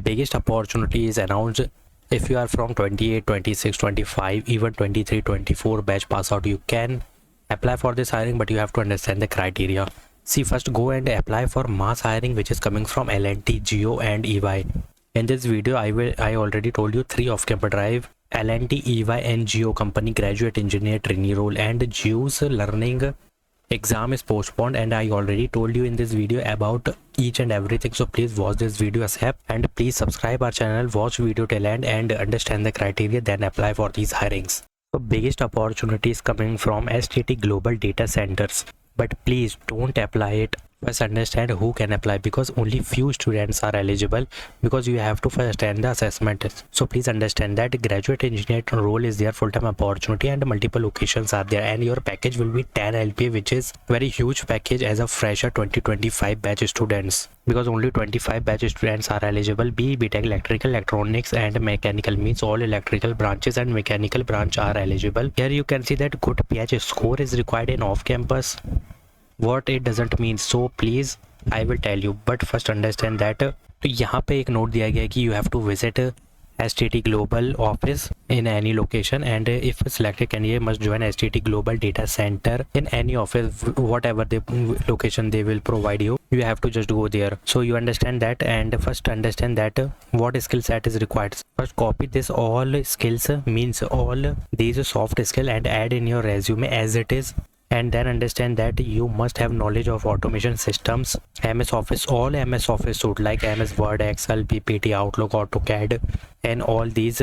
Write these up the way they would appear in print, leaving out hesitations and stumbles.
biggest opportunity is announced. If you are from 28, 26, 25, even 23, 24 batch pass out, you can apply for this hiring, but you have to understand the criteria. See, first go and apply for mass hiring, which is coming from L&T, Geo and EY. In this video, I already told you 3 off-campus drive: L&T, EY and Geo company graduate engineer trainee role, and Geo's learning exam is postponed, and I already told you in this video about each and everything. So please watch this video ASAP, and please subscribe our channel, watch video till end and understand the criteria, then apply for these hirings. So biggest opportunity is coming from STT Global Data Centers, but please don't apply it. First understand who can apply, because only few students are eligible, because you have to first attend the assessment. So please understand that graduate engineer role is there, full-time opportunity, and multiple locations are there, and your package will be 10 LPA, which is very huge package as a fresher 2025 batch students, because only 25 batch students are eligible. BTech electrical, electronics and mechanical, means all electrical branches and mechanical branch are eligible. Here you can see that good PH score is required in off campus. What it doesn't mean, so please I will tell you, but first understand that. तो यहाँ पे एक note दिया गया है कि you have to visit STT Global office in any location, and if selected candidate must join STT Global Data Center in any office, whatever the location they will provide you, you have to just go there. So you understand that, and first understand that what skill set is required. First copy this all skills, means all these soft skill, and add in your resume as it is. And then understand that you must have knowledge of automation systems, MS Office, all MS Office suite like MS Word, Excel, PPT, Outlook, AutoCAD, and all these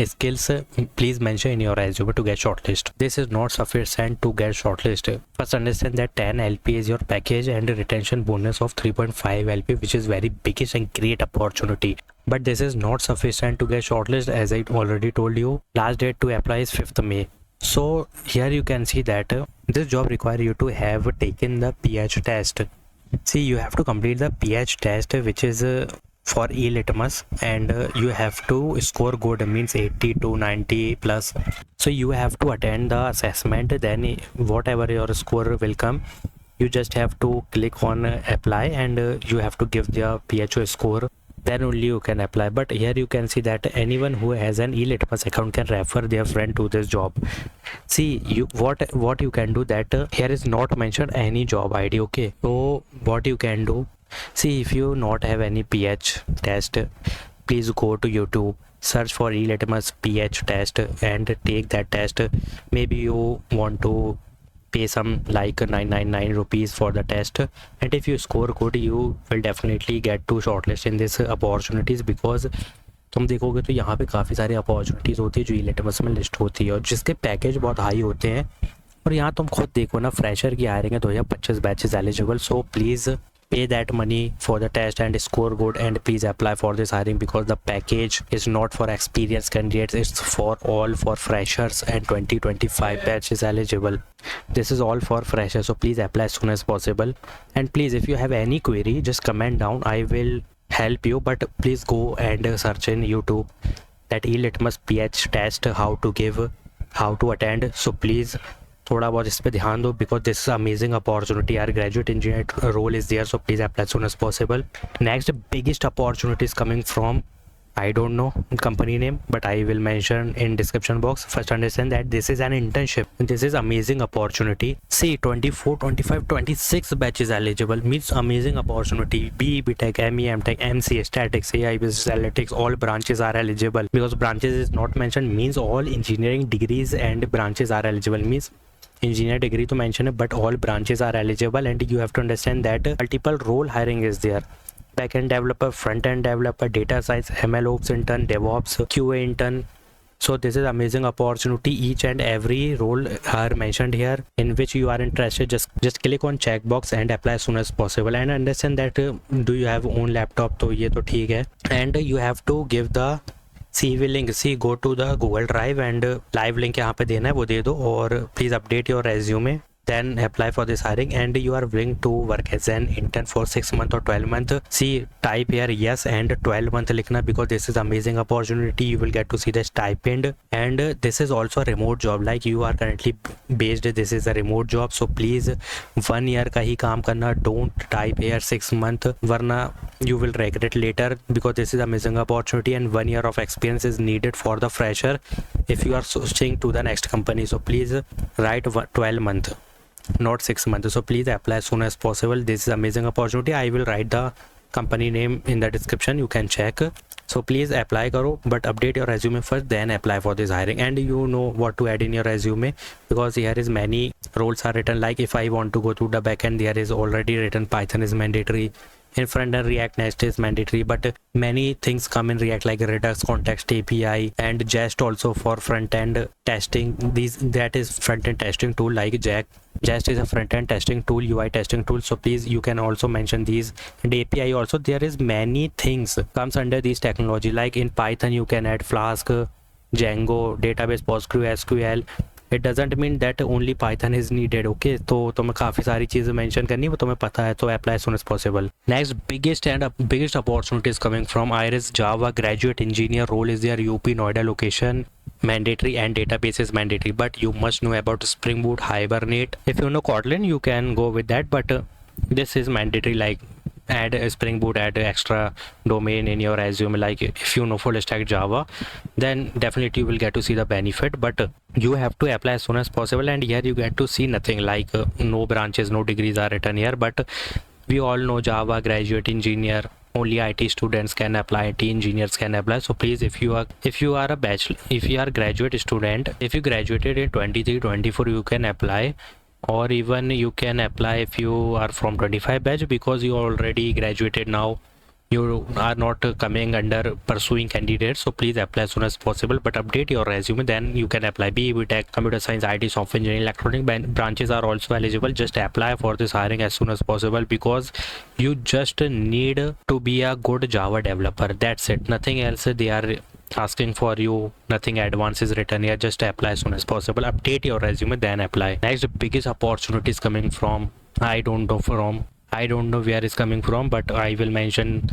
skills please mention in your resume to get shortlist. This is not sufficient to get shortlist. First understand that 10 LP is your package and retention bonus of 3.5 LP, which is very biggest and great opportunity. But this is not sufficient to get shortlist, as I already told you. Last date to apply is 5th May. So here you can see that this job require you to have taken the PH test. See, you have to complete the PH test, which is for e-litmus, and you have to score good, means 80 to 90 plus. So you have to attend the assessment, then whatever your score will come, you just have to click on apply, and you have to give the PHO score, then only you can apply. But here you can see that anyone who has an e-litmus account can refer their friend to this job. See, what you can do, that here is not mentioned any job ID. Okay, so what you can do, see, if you not have any PH test, please go to YouTube, search for e-litmus PH test and take that test. Maybe you want to pay some like 999 rupees for the test, and if you score good, you will definitely get to shortlist in this opportunities, because तुम देखोगे तो यहाँ पे काफ़ी सारी opportunities होती है जो ई-लिटमस में लिस्ट होती है, और जिसके पैकेज बहुत हाई होते हैं। और यहाँ तुम खुद देखो ना, फ्रेशर की हायरिंग है, 2025 batches eligible. So please pay that money for the test and score good, and please apply for this hiring, because the package is not for experienced candidates, it's for all for freshers, and 2025 batch is eligible. This is all for freshers, so please apply as soon as possible. And please, if you have any query, just comment down, I will help you. But please go and search in YouTube that e-litmus PH test, how to give, how to attend. So please थोड़ा बहुत इस पे ध्यान दो, because this is amazing opportunity. Our graduate engineer role is there, so please apply as soon as possible. Next biggest opportunity is coming from, I don't know company name, but I will mention in description box. First understand that this is an internship. This is amazing opportunity. See, 24, 25, 26 batches eligible, means amazing opportunity. BTech, ME, MTech, MCA, Statics, AI, Business Analytics, all branches are eligible. Because branches is not mentioned, means all engineering degrees and branches are eligible. Means engineer degree to mention it, but all branches are eligible. And you have to understand that multiple role hiring is there: backend developer, front-end developer, data science, ML ops intern, DevOps, QA intern. So this is amazing opportunity. Each and every role are mentioned here in which you are interested. Just click on checkbox and apply as soon as possible. And understand that do you have own laptop, तो ये तो ठीक है. And you have to give the CV link. See, go to the Google Drive and live link यहाँ पे देना है, वो दे दो. और please update your resume. then apply for this hiring, and you are willing to work as an intern for 6 month or 12 month, see type here yes and 12 month likhna, because this is amazing opportunity. You will get to see the stipend, and this is also a remote job, like you are currently based, this is a remote job. So please 1 year ka hi kaam karna, don't type here 6 month, varna you will regret later, because this is amazing opportunity and 1 year of experience is needed for the fresher if you are switching to the next company. So please write 12 month, not 6 months. So please apply as soon as possible. This is amazing opportunity. I will write the company name in the description, you can check. So please apply karo, but update your resume first, then apply for this hiring. And you know what to add in your resume, because here is many roles are written, like if I want to go to the backend, there is already written Python is mandatory, in front end React Nest is mandatory, but many things come in React like Redux, Context API, and Jest also for front end testing. That is front end testing tool, like Jest is a front end testing tool, UI testing tool. So please you can also mention these, and API also. There is many things comes under these technology, like in Python you can add Flask, Django, database, PostgreSQL. It doesn't mean that only Python is needed. Okay, तो तुम्हें काफ़ी सारी चीज़ें mention करनी है, वो तुम्हें पता है, तो apply as soon as possible. Next biggest opportunities coming from IRIS Java graduate engineer role is there, UP Noida location, mandatory, and database is mandatory, but you must know about Spring Boot, Hibernate. If you know Kotlin you can go with that, but this is mandatory, like add a Spring Boot, add extra domain in your resume. Like if you know full stack Java, then definitely you will get to see the benefit, but you have to apply as soon as possible. And here you get to see nothing, like no branches, no degrees are written here, but we all know Java graduate engineer, only IT students can apply, IT engineers can apply. So please, if you are a bachelor, if you are graduate student, if you graduated in 23-24, you can apply, or even you can apply if you are from 25 batch, because you already graduated now, you are not coming under pursuing candidates. So please apply as soon as possible, but update your resume, then you can apply. BE Tech, computer science, IT, software engineering, electronic branches are also eligible. Just apply for this hiring as soon as possible, because you just need to be a good Java developer, that's it, nothing else they are asking for you, nothing advanced is written here. Just apply as soon as possible, update your resume, then apply. Next biggest opportunity is coming from, I don't know where it's coming from, but I will mention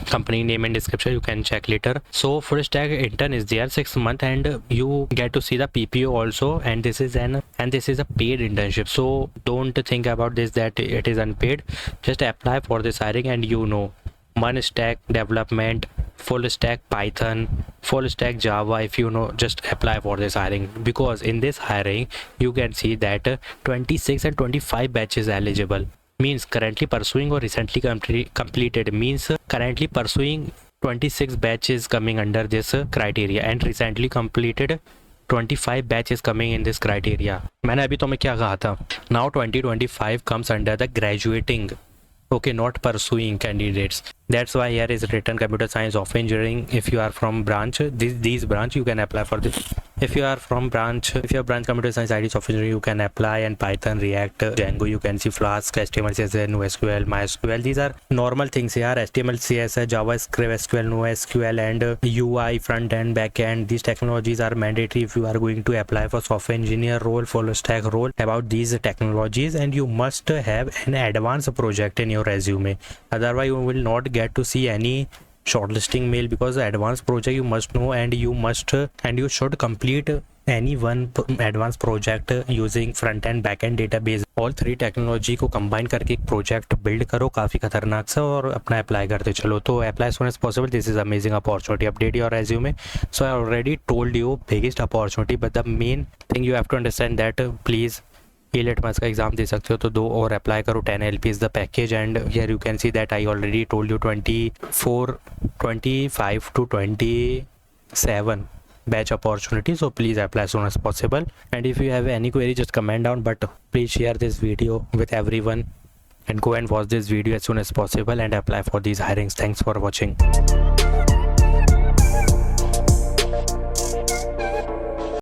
company name and description, you can check later. So full stack intern is there, 6 months, and you get to see the PPO also, and this is a paid internship. So don't think about this that it is unpaid. Just apply for this hiring, and you know, one stack development, full stack Python, full stack Java, if you know, just apply for this hiring, because in this hiring you can see that 26 and 25 batches eligible, means currently pursuing or recently completed, means currently pursuing 26 batches coming under this criteria, and recently completed 25 batches coming in this criteria. मैंने अभी तुम्हें क्या कहा था, now 2025 comes under the graduating, okay, not pursuing candidates. That's why here is written computer science, software engineering. If you are from branch, these branch, you can apply for this. If you are from branch, if you are branch computer science, IT, software engineering, you can apply. And Python, React, Django, you can see Flask, HTML, CSS, NoSQL, MySQL. These are normal things here. HTML, CSS, JavaScript, SQL, NoSQL, and UI, front end, back end. These technologies are mandatory if you are going to apply for software engineer role, full stack role, about these technologies. And you must have an advanced project in your resume. Otherwise, you will not get to see any shortlisting mail, because the advanced project you must know, and you should complete any one advanced project using front end, back end, database. All 3 technology को combine करके एक project build करो, काफ़ी खतरनाक सा, और अपना apply करते चलो. तो apply soon as possible, this is amazing opportunity. Update your resume. So I already told you biggest opportunity, but the main thing you have to understand that please Litmus का एग्जाम दे सकते हो, तो 2 और apply करो. 10 LP is the package, and here you can see that I already told you 25 to 27 batch opportunity. So please apply as soon as possible, and if you have any query, just comment down, but please share this video with everyone, and go and watch this video as soon as possible and apply for these hirings. Thanks for watching.